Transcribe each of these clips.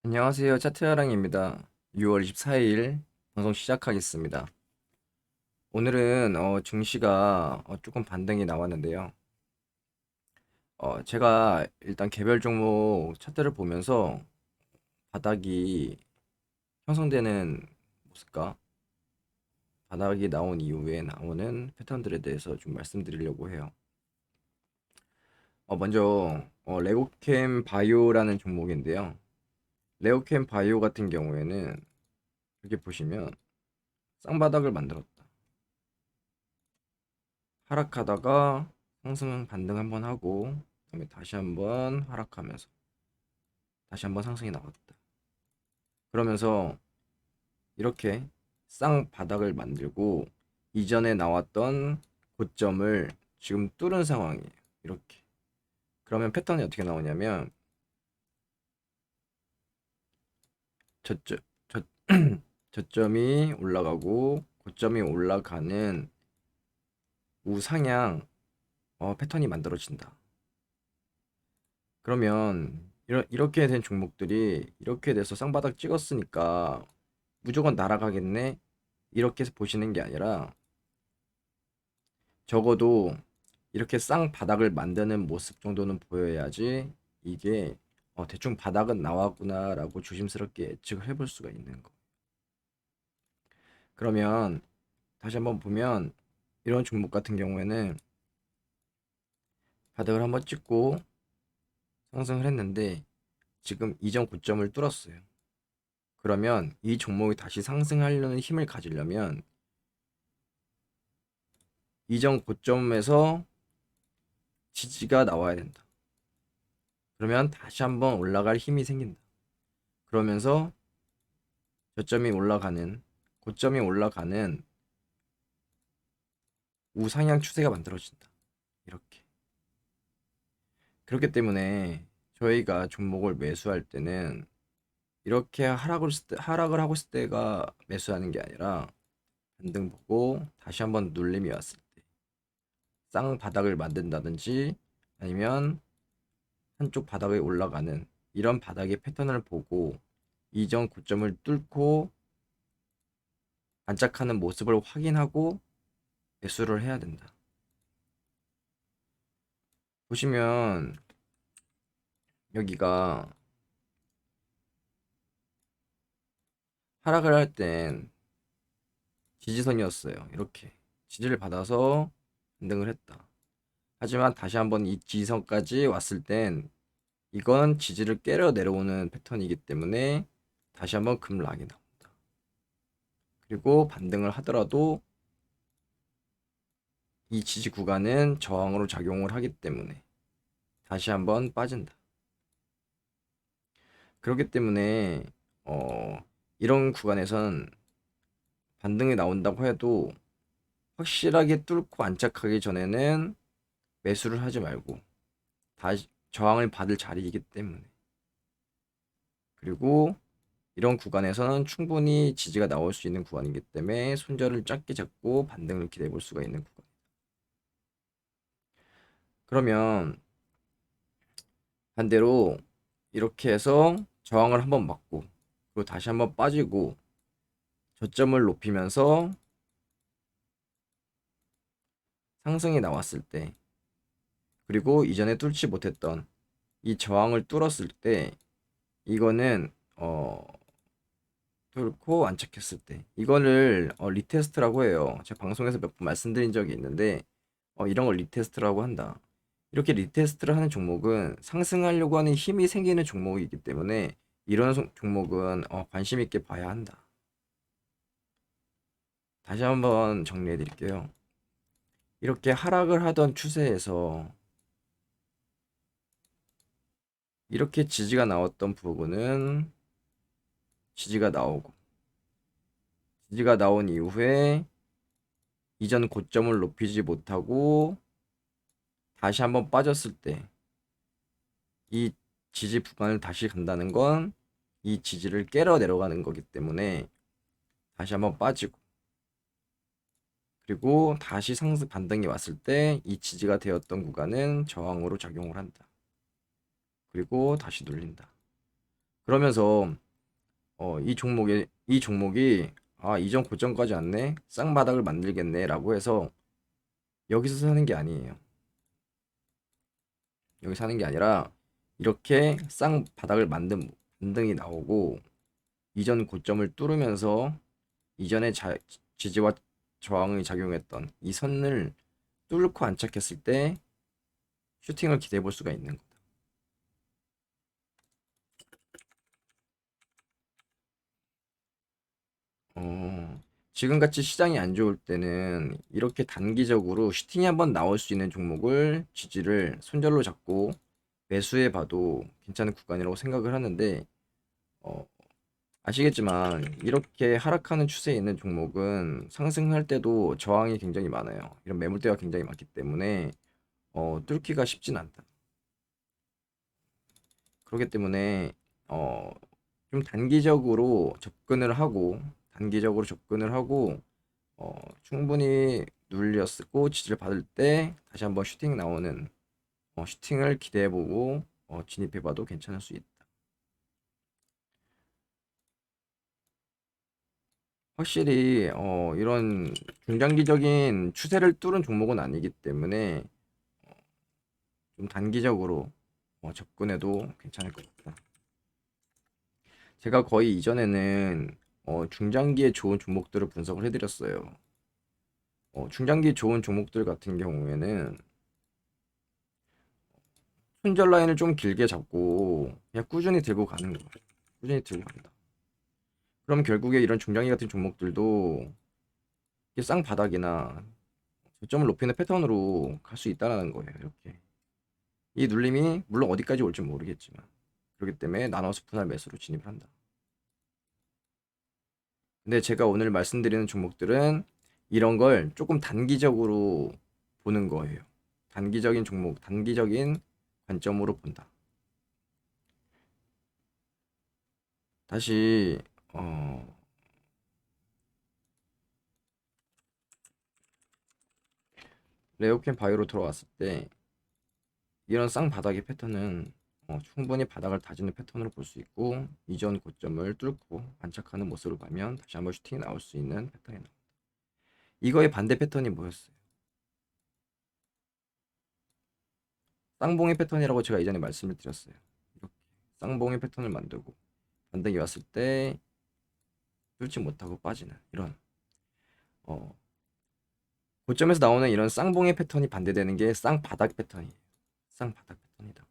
안녕하세요. 차트야랑입니다. 6월 24일 방송 시작하겠습니다. 오늘은 증시가 조금 반등이 나왔는데요. 제가 일단 개별 종목 차트를 보면서 바닥이 형성되는 모습과 바닥이 나온 이후에 나오는 패턴들에 대해서 좀 말씀드리려고 해요. 먼저 레고캠 바이오라는 종목인데요. 레고캠 바이오 같은 경우에는 이렇게 보시면 쌍바닥을 만들었다. 하락하다가 상승 반등 한번 하고 그다음에 다시 한번 하락하면서 다시 한번 상승이 나왔다. 그러면서 이렇게 쌍바닥을 만들고 이전에 나왔던 고점을 지금 뚫은 상황이에요. 이렇게. 그러면 패턴이 어떻게 나오냐면 저점, 저, 저점이 올라가고 고점이 올라가는 우상향 패턴이 만들어진다. 그러면 이렇게 된 종목들이 이렇게 돼서 쌍바닥 찍었으니까 무조건 날아가겠네? 이렇게 해서 보시는 게 아니라 적어도 이렇게 쌍바닥을 만드는 모습 정도는 보여야지 이게 대충 바닥은 나왔구나라고 조심스럽게 예측을 해볼 수가 있는 거. 그러면 다시 한번 보면 이런 종목 같은 경우에는 바닥을 한번 찍고 상승을 했는데 지금 이전 고점을 뚫었어요. 그러면 이 종목이 다시 상승하려는 힘을 가지려면 이전 고점에서 지지가 나와야 된다. 그러면 다시 한번 올라갈 힘이 생긴다. 그러면서 저점이 올라가는, 고점이 올라가는 우상향 추세가 만들어진다. 이렇게. 그렇기 때문에 저희가 종목을 매수할 때는 이렇게 하락을 하고 있을 때가 매수하는 게 아니라 반등 보고 다시 한번 눌림이 왔을 때 쌍바닥을 만든다든지 아니면 한쪽 바닥에 올라가는 이런 바닥의 패턴을 보고 이전 고점을 뚫고 안착하는 모습을 확인하고 매수를 해야 된다. 보시면 여기가 하락을 할 땐 지지선이었어요. 이렇게 지지를 받아서 반등을 했다. 하지만 다시 한번 이 지지선까지 왔을 땐 이건 지지를 깨려 내려오는 패턴이기 때문에 다시 한번 급락이 나온다. 그리고 반등을 하더라도 이 지지 구간은 저항으로 작용을 하기 때문에 다시 한번 빠진다. 그렇기 때문에 이런 구간에선 반등이 나온다고 해도 확실하게 뚫고 안착하기 전에는 매수를 하지 말고 다시 저항을 받을 자리이기 때문에 그리고 이런 구간에서는 충분히 지지가 나올 수 있는 구간이기 때문에 손절을 짧게 잡고 반등을 기대해 볼 수가 있는 구간. 그러면 반대로 이렇게 해서 저항을 한번 맞고 그리고 다시 한번 빠지고 저점을 높이면서 상승이 나왔을 때 그리고 이전에 뚫지 못했던 이 저항을 뚫었을 때 이거는 뚫고 안착했을 때 이거를 리테스트라고 해요. 제가 방송에서 몇 번 말씀드린 적이 있는데 이런 걸 리테스트라고 한다. 이렇게 리테스트를 하는 종목은 상승하려고 하는 힘이 생기는 종목이기 때문에 이런 종목은 관심 있게 봐야 한다. 다시 한번 정리해 드릴게요. 이렇게 하락을 하던 추세에서 이렇게 지지가 나왔던 부분은 지지가 나오고 지지가 나온 이후에 이전 고점을 높이지 못하고 다시 한번 빠졌을 때 이 지지 구간을 다시 간다는 건 이 지지를 깨러 내려가는 거기 때문에 다시 한번 빠지고 그리고 다시 상승 반등이 왔을 때 이 지지가 되었던 구간은 저항으로 작용을 한다. 그리고 다시 눌린다. 그러면서 이 종목이 이전 고점까지 왔네, 쌍바닥을 만들겠네라고 해서 여기서 사는 게 아니에요. 여기 사는 게 아니라 이렇게 쌍바닥을 만든 반등이 나오고 이전 고점을 뚫으면서 이전에 지지와 저항이 작용했던 이 선을 뚫고 안착했을 때 슈팅을 기대해 볼 수가 있는 거다. 지금같이 시장이 안 좋을 때는 이렇게 단기적으로 슈팅이 한번 나올 수 있는 종목을 지지를 손절로 잡고 매수해 봐도 괜찮은 구간이라고 생각을 하는데, 어, 아시겠지만 이렇게 하락하는 추세에 있는 종목은 상승할 때도 저항이 굉장히 많아요. 이런 매물대가 굉장히 많기 때문에 뚫기가 쉽진 않다. 그렇기 때문에 어, 좀 단기적으로 접근을 하고 충분히 눌렸고 지지를 받을 때 다시 한번 슈팅 나오는 슈팅을 기대해보고 진입해봐도 괜찮을 수 있다. 확실히 이런 중장기적인 추세를 뚫은 종목은 아니기 때문에 좀 단기적으로 접근해도 괜찮을 것 같다. 제가 거의 이전에는 중장기에 좋은 종목들을 분석을 해드렸어요. 중장기 좋은 종목들 같은 경우에는 손절 라인을 좀 길게 잡고 그냥 꾸준히 들고 가는 거예요. 꾸준히 들고 간다. 그럼 결국에 이런 중장기 같은 종목들도 이게 쌍바닥이나 저점을 높이는 패턴으로 갈 수 있다는 거예요. 이렇게 이 눌림이 물론 어디까지 올지 모르겠지만, 그렇기 때문에 나눠서 분할 매수로 진입을 한다. 근데 제가 오늘 말씀드리는 종목들은 이런 걸 조금 단기적으로 보는 거예요. 단기적인 종목, 단기적인 관점으로 본다. 다시 어, 레오캠 바이오로 들어왔을 때 이런 쌍바닥의 패턴은 충분히 바닥을 다지는 패턴으로 볼 수 있고, 이전 고점을 뚫고 안착하는 모습으로 가면 다시 한번 슈팅이 나올 수 있는 패턴이 나옵니다. 이거의 반대 패턴이 뭐였어요? 쌍봉의 패턴이라고 제가 이전에 말씀을 드렸어요. 이렇게 쌍봉의 패턴을 만들고 반등이 왔을 때 뚫지 못하고 빠지는 이런 어, 고점에서 나오는 이런 쌍봉의 패턴이 반대되는 게 쌍바닥 패턴이에요. 쌍바닥 패턴이다.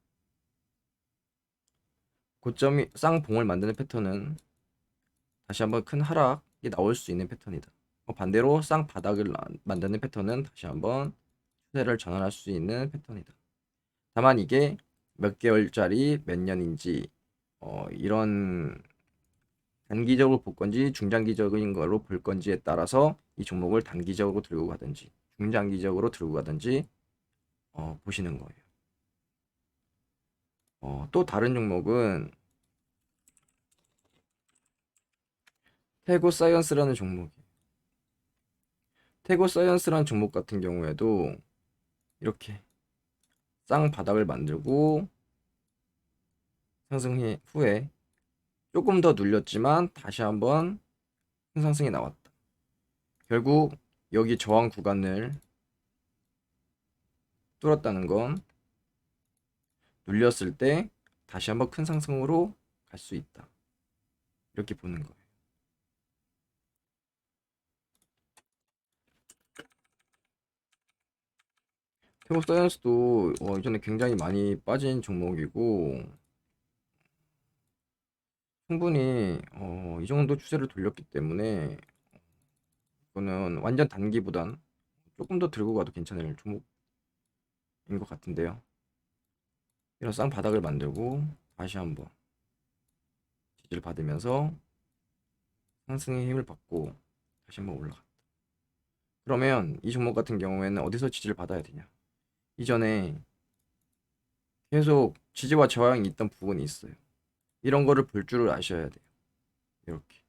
고점이 쌍봉을 만드는 패턴은 다시 한번 큰 하락이 나올 수 있는 패턴이다. 반대로 쌍바닥을 만드는 패턴은 다시 한번 추세를 전환할 수 있는 패턴이다. 다만 이게 몇 개월짜리 몇 년인지 이런 단기적으로 볼 건지 중장기적인 걸로 볼 건지에 따라서 이 종목을 단기적으로 들고 가든지 중장기적으로 들고 가든지 보시는 거예요. 또 다른 종목은 태고 사이언스라는 종목이에요. 태고 사이언스라는 종목 같은 경우에도 이렇게 쌍바닥을 만들고 상승 후에 조금 더 눌렸지만 다시 한번 큰 상승이 나왔다. 결국 여기 저항 구간을 뚫었다는 건 눌렸을 때 다시 한번 큰 상승으로 갈 수 있다. 이렇게 보는 거예요. 태국 사이언스도 이전에 굉장히 많이 빠진 종목이고 충분히 이 정도 추세를 돌렸기 때문에 이거는 완전 단기보단 조금 더 들고 가도 괜찮을 종목인 것 같은데요. 이런 쌍바닥을 만들고 다시 한번 지지를 받으면서 상승의 힘을 받고 다시 한번 올라갔다. 그러면 이 종목 같은 경우에는 어디서 지지를 받아야 되냐? 이전에 계속 지지와 저항이 있던 부분이 있어요. 이런 거를 볼 줄을 아셔야 돼요. 이렇게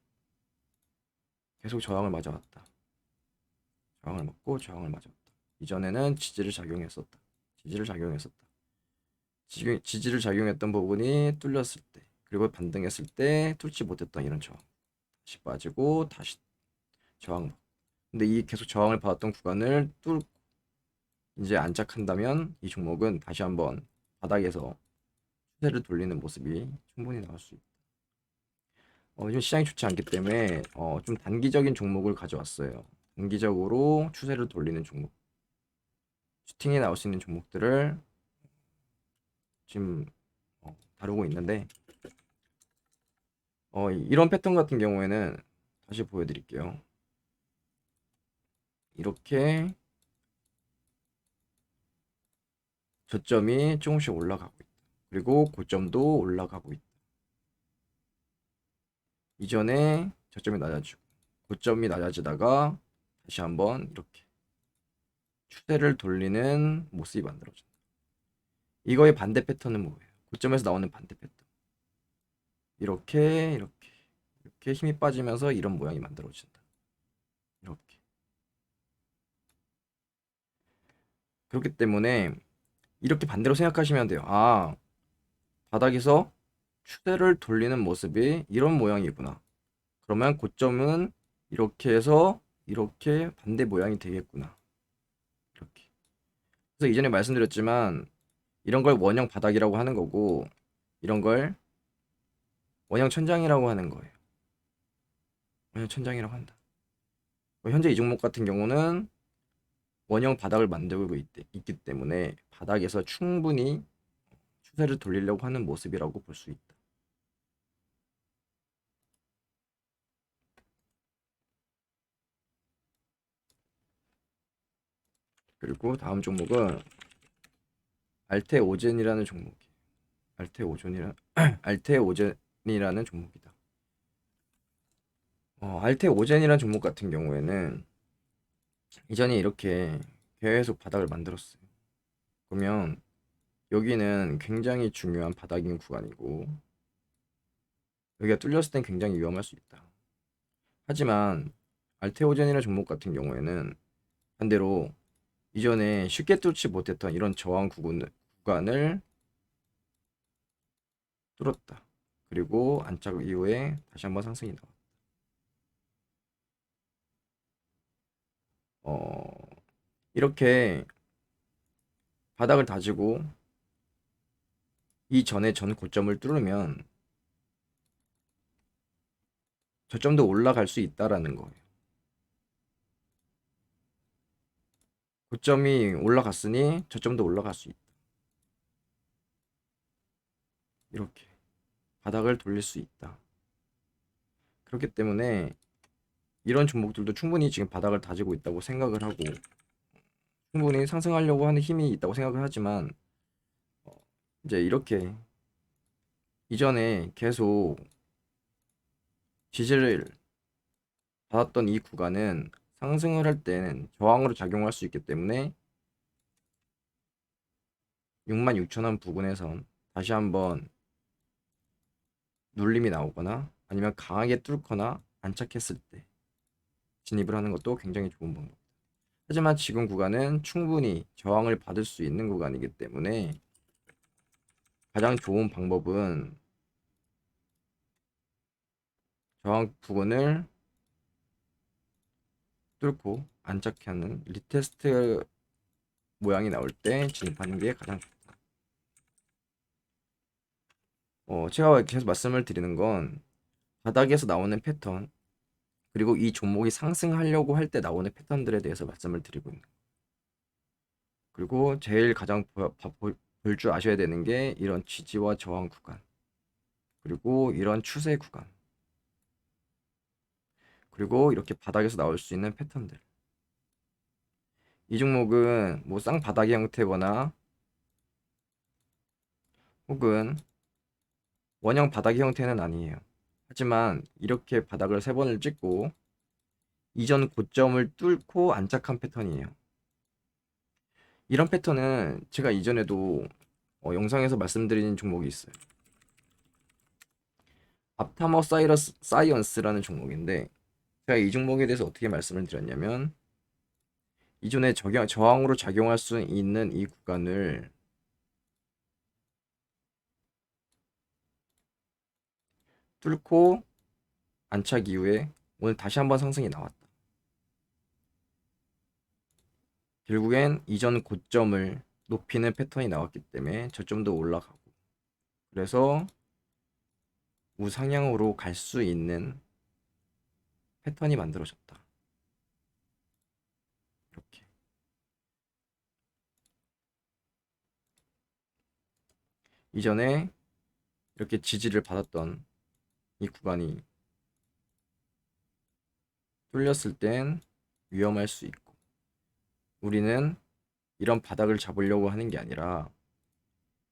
계속 저항을 맞아왔다. 저항을 맞고 저항을 맞았다. 이전에는 지지를 작용했었다. 지지를 작용했었다. 지지를 작용했던 부분이 뚫렸을 때, 그리고 반등했을 때 뚫지 못했던 이런 저항 다시 빠지고 다시 저항. 근데 이 계속 저항을 받았던 구간을 뚫고 이제 안착한다면 이 종목은 다시 한번 바닥에서 추세를 돌리는 모습이 충분히 나올 수 있다. 요즘 시장이 좋지 않기 때문에 좀 단기적인 종목을 가져왔어요. 단기적으로 추세를 돌리는 종목, 슈팅이 나올 수 있는 종목들을 지금 다루고 있는데 이런 패턴 같은 경우에는 다시 보여드릴게요. 이렇게 저점이 조금씩 올라가고 있다. 그리고 고점도 올라가고 있다. 이전에 저점이 낮아지고 고점이 낮아지다가 다시 한번 이렇게 추세를 돌리는 모습이 만들어진다. 이거의 반대 패턴은 뭐예요? 고점에서 나오는 반대 패턴. 이렇게 힘이 빠지면서 이런 모양이 만들어진다. 이렇게. 그렇기 때문에 이렇게 반대로 생각하시면 돼요. 아, 바닥에서 추세를 돌리는 모습이 이런 모양이구나. 그러면 고점은 이렇게 해서 이렇게 반대 모양이 되겠구나. 이렇게. 그래서 이전에 말씀드렸지만 이런 걸 원형 바닥이라고 하는 거고 이런 걸 원형 천장이라고 하는 거예요. 원형 천장이라고 한다. 현재 이 종목 같은 경우는 원형 바닥을 만들고 있기 때문에 바닥에서 충분히 추세를 돌리려고 하는 모습이라고 볼 수 있다. 그리고 다음 종목은 알테오젠이라는 종목이에요. 알테오젠이라는 종목이다. 알테오젠이라는 종목 같은 경우에는 이전에 이렇게 계속 바닥을 만들었어요. 그러면 여기는 굉장히 중요한 바닥인 구간이고 여기가 뚫렸을 땐 굉장히 위험할 수 있다. 하지만 알테오젠이라는 종목 같은 경우에는 반대로 이전에 쉽게 뚫지 못했던 이런 저항 구간을 뚫었다. 그리고 안착 이후에 다시 한번 상승이 나왔다. 이렇게 바닥을 다지고 이 전에 전 고점을 뚫으면 저점도 올라갈 수 있다라는 거예요. 고점이 올라갔으니 저점도 올라갈 수 있다. 이렇게 바닥을 돌릴 수 있다. 그렇기 때문에 이런 종목들도 충분히 지금 바닥을 다지고 있다고 생각을 하고 충분히 상승하려고 하는 힘이 있다고 생각을 하지만 이제 이렇게 이전에 계속 지지를 받았던 이 구간은 상승을 할 때는 저항으로 작용할 수 있기 때문에 66,000원 부근에선 다시 한번 눌림이 나오거나 아니면 강하게 뚫거나 안착했을 때 진입을 하는 것도 굉장히 좋은 방법. 하지만 지금 구간은 충분히 저항을 받을 수 있는 구간이기 때문에 가장 좋은 방법은 저항 부근을 뚫고 안착하는 리테스트 모양이 나올 때 진입하는 게 가장 좋다. 제가 계속 말씀을 드리는 건 바닥에서 나오는 패턴 그리고 이 종목이 상승하려고 할 때 나오는 패턴들에 대해서 말씀을 드리고 있는 거예요. 그리고 제일 가장 볼 줄 아셔야 되는 게 이런 지지와 저항 구간 그리고 이런 추세 구간 그리고 이렇게 바닥에서 나올 수 있는 패턴들. 이 종목은 뭐 쌍바닥의 형태거나 혹은 원형 바닥의 형태는 아니에요. 하지만 이렇게 바닥을 세 번을 찍고 이전 고점을 뚫고 안착한 패턴이에요. 이런 패턴은 제가 이전에도 영상에서 말씀드린 종목이 있어요. 앞타머 사이언스라는 종목인데 제가 이 종목에 대해서 어떻게 말씀을 드렸냐면 이전에 저항으로 작용할 수 있는 이 구간을 뚫고 안착 이후에 오늘 다시 한번 상승이 나왔다. 결국엔 이전 고점을 높이는 패턴이 나왔기 때문에 저점도 올라가고, 그래서 우상향으로 갈 수 있는 패턴이 만들어졌다. 이렇게. 이전에 이렇게 지지를 받았던 이 구간이 뚫렸을 땐 위험할 수 있고, 우리는 이런 바닥을 잡으려고 하는 게 아니라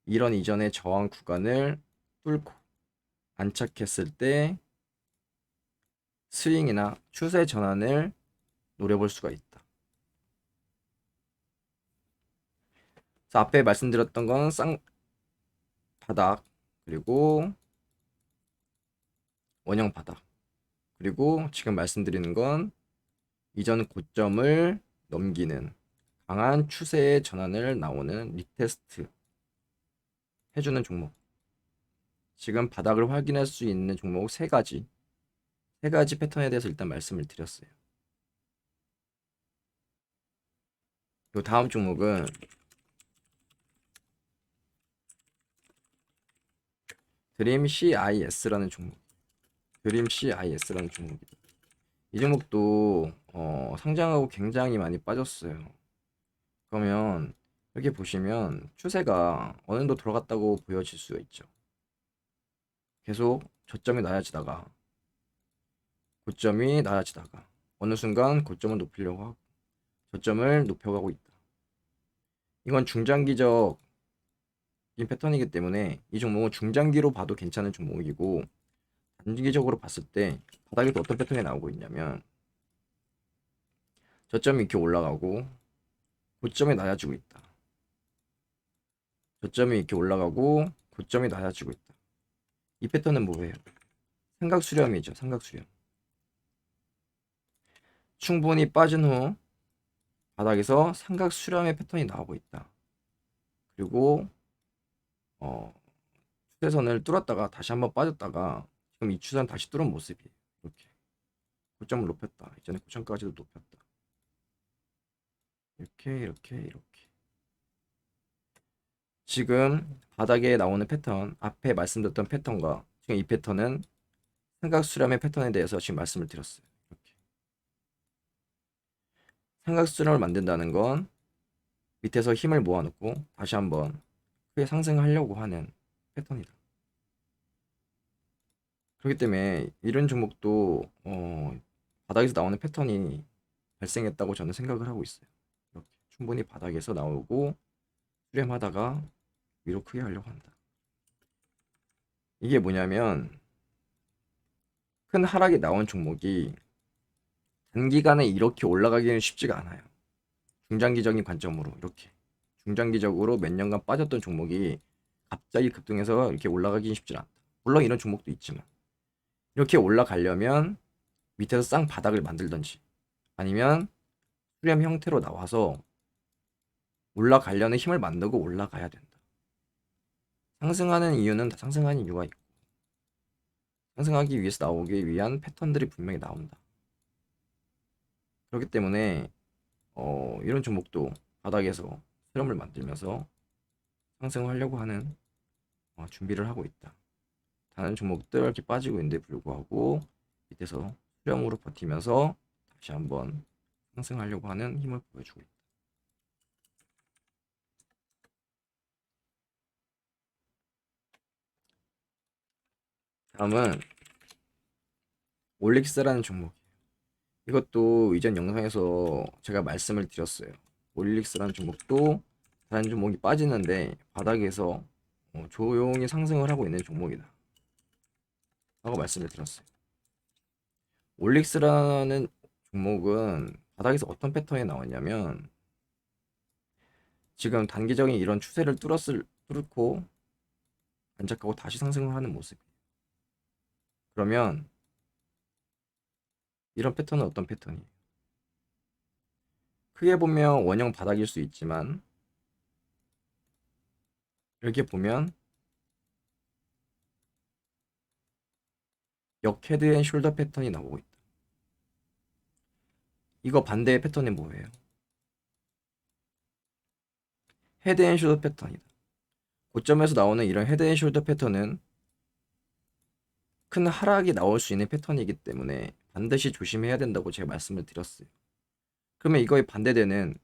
이런 이전의 저항 구간을 뚫고 안착했을 때 스윙이나 추세 전환을 노려볼 수가 있다. 그래서 앞에 말씀드렸던 건 바닥, 그리고 원형 바닥, 그리고 지금 말씀드리는 건 이전 고점을 넘기는 강한 추세의 전환을 나오는 리테스트 해주는 종목. 지금 바닥을 확인할 수 있는 종목 세 가지 패턴에 대해서 일단 말씀을 드렸어요. 요 다음 종목은 드림 CIS라는 종목. 드림 CIS라는 종목이다. 이 종목도 상장하고 굉장히 많이 빠졌어요. 그러면 여기 보시면 추세가 어느 정도 들어갔다고 보여질 수가 있죠. 계속 저점이 낮아지다가 고점이 낮아지다가 어느 순간 고점을 높이려고 하고 저점을 높여가고 있다. 이건 중장기적인 패턴이기 때문에 이 종목은 중장기로 봐도 괜찮은 종목이고, 단기적으로 봤을 때 바닥에도 어떤 패턴이 나오고 있냐면 저점이 이렇게 올라가고 고점이 낮아지고 있다. 저점이 이렇게 올라가고 고점이 낮아지고 있다. 이 패턴은 뭐예요? 삼각 수렴이죠. 삼각 수렴. 충분히 빠진 후 바닥에서 삼각 수렴의 패턴이 나오고 있다. 그리고 추세선을 뚫었다가 다시 한번 빠졌다가 지금 이 추세선 다시 뚫은 모습이에요. 이렇게 고점을 높였다. 이전에 고점까지도 높였다. 이렇게. 지금 바닥에 나오는 패턴, 앞에 말씀드렸던 패턴과 지금 이 패턴은 삼각 수렴의 패턴에 대해서 지금 말씀을 드렸어요. 이렇게. 삼각 수렴을 만든다는 건 밑에서 힘을 모아놓고 다시 한번 크게 상승하려고 하는 패턴이다. 그렇기 때문에 이런 종목도 바닥에서 나오는 패턴이 발생했다고 저는 생각을 하고 있어요. 이렇게 충분히 바닥에서 나오고 수렴하다가 위로 크게 하려고 한다. 이게 뭐냐면 큰 하락이 나온 종목이 단기간에 이렇게 올라가기는 쉽지가 않아요. 중장기적인 관점으로 이렇게 중장기적으로 몇 년간 빠졌던 종목이 갑자기 급등해서 이렇게 올라가기는 쉽지 않다. 물론 이런 종목도 있지만 이렇게 올라가려면 밑에서 쌍 바닥을 만들던지 아니면 수렴 형태로 나와서 올라가려는 힘을 만들고 올라가야 된다. 상승하는 이유는 다 상승하는 이유가 있고 상승하기 위해서 나오기 위한 패턴들이 분명히 나온다. 그렇기 때문에 이런 종목도 바닥에서 수렴을 만들면서 상승하려고 하는 준비를 하고 있다. 다른 종목들 이렇게 빠지고 있는데 불구하고 밑에서 수렴으로 버티면서 다시 한번 상승하려고 하는 힘을 보여주고 있다. 다음은 올릭스라는 종목. 이것도 이전 영상에서 제가 말씀을 드렸어요. 올릭스라는 종목도 다른 종목이 빠지는데 바닥에서 조용히 상승을 하고 있는 종목이다 라고 말씀을 드렸어요. 올릭스라는 종목은 바닥에서 어떤 패턴이 나왔냐면 지금 단기적인 이런 추세를 뚫고 안착하고 다시 상승을 하는 모습이에요. 그러면 이런 패턴은 어떤 패턴이에요? 크게 보면 원형 바닥일 수 있지만 이렇게 보면 역 헤드 앤 숄더 패턴이 나오고 있다. 이거 반대의 패턴이 뭐예요? 헤드 앤 숄더 패턴이다. 고점에서 나오는 이런 헤드 앤 숄더 패턴은 큰 하락이 나올 수 있는 패턴이기 때문에 반드시 조심해야 된다고 제가 말씀을 드렸어요. 그러면 이거에 반대되는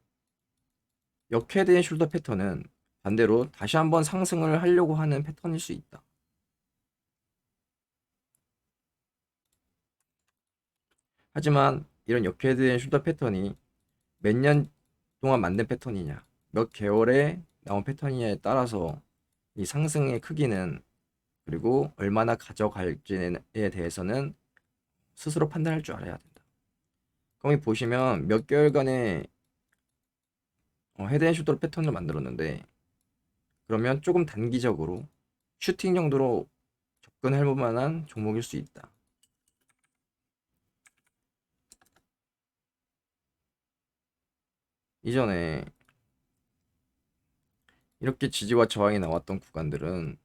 역 헤드 앤 숄더 패턴은 반대로 다시 한번 상승을 하려고 하는 패턴일 수 있다. 하지만 이런 역 헤드 앤 숄더 패턴이 몇 년 동안 만든 패턴이냐, 몇 개월에 나온 패턴이냐에 따라서 이 상승의 크기는, 그리고 얼마나 가져갈지에 대해서는 스스로 판단할 줄 알아야 된다. 그럼 여기 보시면 몇 개월간의 헤드앤숄더 패턴을 만들었는데, 그러면 조금 단기적으로 슈팅 정도로 접근할 만한 종목일 수 있다. 이전에 이렇게 지지와 저항이 나왔던 구간들은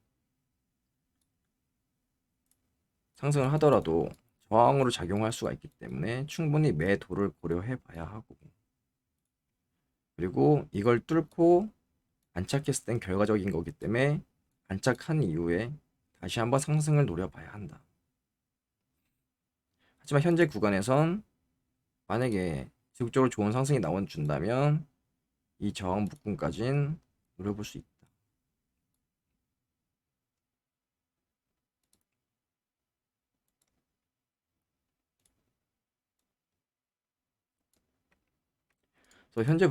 상승을 하더라도 저항으로 작용할 수가 있기 때문에 충분히 매도를 고려해 봐야 하고, 그리고 이걸 뚫고 안착했을 땐 결과적인 거기 때문에 안착한 이후에 다시 한번 상승을 노려봐야 한다. 하지만 현재 구간에선 만약에 지속적으로 좋은 상승이 나와준다면 이 저항 부근까진 노려볼 수 있다. 그래서 현재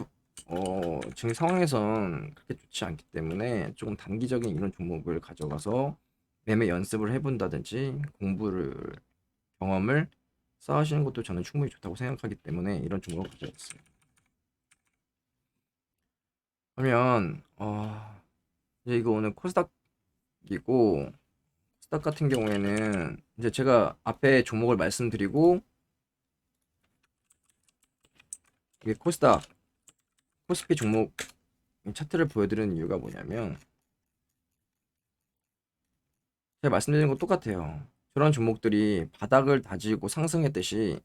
지금 상황에선 그렇게 좋지 않기 때문에 조금 단기적인 이런 종목을 가져가서 매매 연습을 해본다든지 공부를, 경험을 쌓으시는 것도 저는 충분히 좋다고 생각하기 때문에 이런 종목을 가져왔어요. 그러면 이제 이거 오늘 코스닥이고, 코스닥 같은 경우에는 이제 제가 앞에 종목을 말씀드리고, 이게 코스닥 코스피 종목 차트를 보여드리는 이유가 뭐냐면, 제가 말씀드린 거 똑같아요. 저런 종목들이 바닥을 다지고 상승했듯이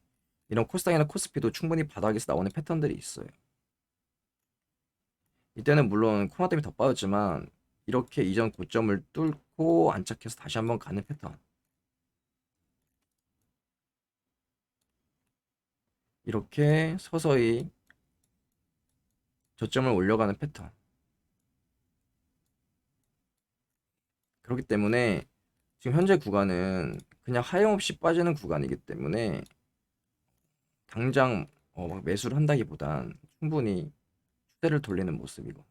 이런 코스닥이나 코스피도 충분히 바닥에서 나오는 패턴들이 있어요. 이때는 물론 코로나 때문에 더 빠졌지만 이렇게 이전 고점을 뚫고 안착해서 다시 한번 가는 패턴, 이렇게 서서히 저점을 올려가는 패턴. 그렇기 때문에 지금 현재 구간은 그냥 하염없이 빠지는 구간이기 때문에 당장 막 매수를 한다기보단 충분히 추세를 돌리는 모습이고,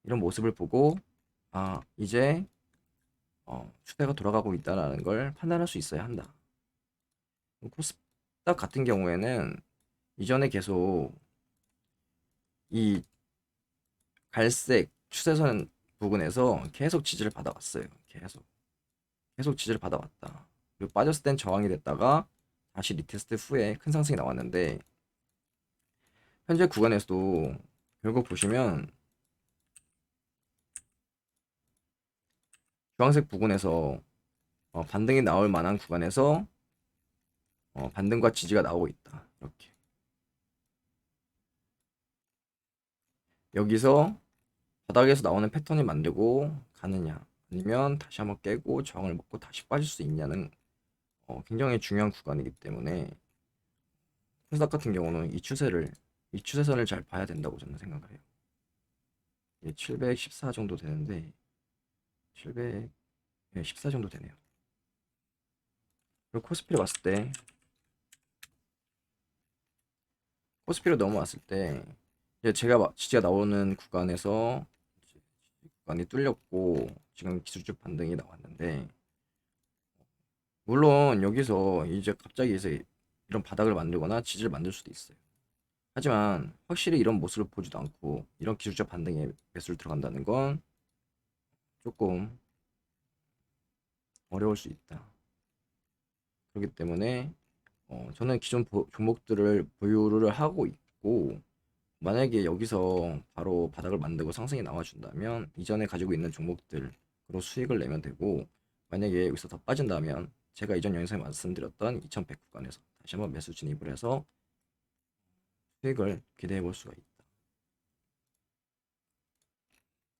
이런 모습을 보고 이제 추세가 돌아가고 있다라는 걸 판단할 수 있어야 한다. 코스닥 같은 경우에는 이전에 계속 이 갈색 추세선 부근에서 계속 지지를 받아왔어요. 계속 지지를 받아왔다. 그리고 빠졌을 땐 저항이 됐다가 다시 리테스트 후에 큰 상승이 나왔는데, 현재 구간에서도 결국 보시면 주황색 부근에서 반등이 나올 만한 구간에서 반등과 지지가 나오고 있다. 이렇게 여기서 바닥에서 나오는 패턴을 만들고 가느냐, 아니면 다시 한번 깨고 저항을 먹고 다시 빠질 수 있냐는 굉장히 중요한 구간이기 때문에 코스닥 같은 경우는 이 추세선을 잘 봐야 된다고 저는 생각을 해요. 714 정도 되는데 714 정도 되네요. 그리고 코스피로 넘어왔을 때 이제 제가 지지가 나오는 구간에서 구간이 뚫렸고 지금 기술적 반등이 나왔는데, 물론 여기서 이제 갑자기 이런 바닥을 만들거나 지지를 만들 수도 있어요. 하지만 확실히 이런 모습을 보지도 않고 이런 기술적 반등에 매수를 들어간다는 건 조금 어려울 수 있다. 그렇기 때문에 저는 기존 종목들을 보유를 하고 있고, 만약에 여기서 바로 바닥을 만들고 상승이 나와준다면 이전에 가지고 있는 종목들로 수익을 내면 되고, 만약에 여기서 더 빠진다면 제가 이전 영상에 말씀드렸던 2100 구간에서 다시 한번 매수 진입을 해서 수익을 기대해 볼 수가 있다.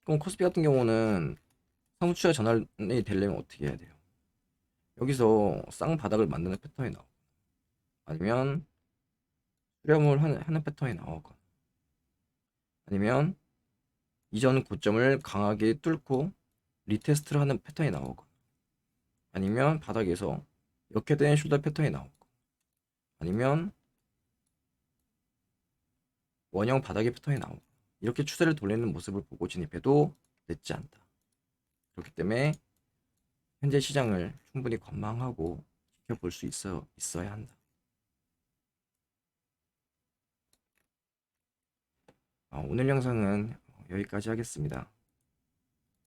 그럼 코스피 같은 경우는 상수추가 전환이 되려면 어떻게 해야 돼요? 여기서 쌍바닥을 만드는 패턴이 나오고 아니면 수렴을 하는 패턴이 나오거나 아니면 이전 고점을 강하게 뚫고 리테스트를 하는 패턴이 나오거나 아니면 바닥에서 이렇게 된 숄더 패턴이 나오고 아니면 원형 바닥의 패턴이 나오고 이렇게 추세를 돌리는 모습을 보고 진입해도 늦지 않다. 그렇기 때문에 현재 시장을 충분히 관망하고 지켜볼 수 있어야 한다. 오늘 영상은 여기까지 하겠습니다.